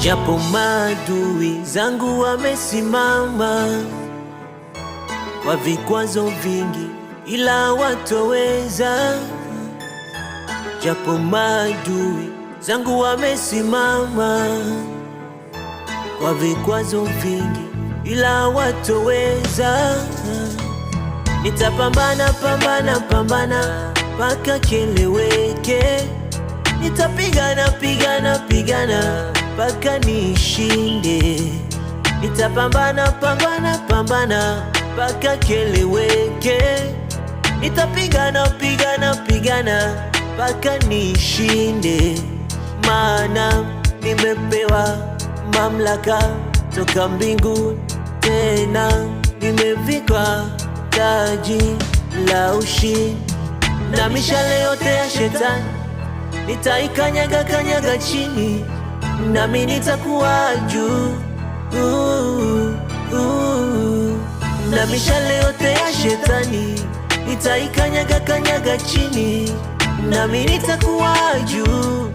Japo maadui zangu wamesimama kwa vikwazo vingi, ila watoweza. Japo maadui zangu wamesimama kwa vikwazo vingi, ila watoweza. Nitapambana, pambana, pambana mpaka kieleweke. Nitapigana, pigana, pigana mpaka nishinde. Nitapambana, pambana, pambana mpaka kieleweke. Nitapigana, pigana, pigana mpaka nishinde. Maana nimepewa mamlaka toka mbinguni, tena nimevikwa taji la ushindi. Na mishale yote ya shetani nitaikanyaga kanyaga chini, nami nitakuwa juu. Na mishale yote ya shetani nitaikanyaga kanyaga chini, nami nitakuwa juu.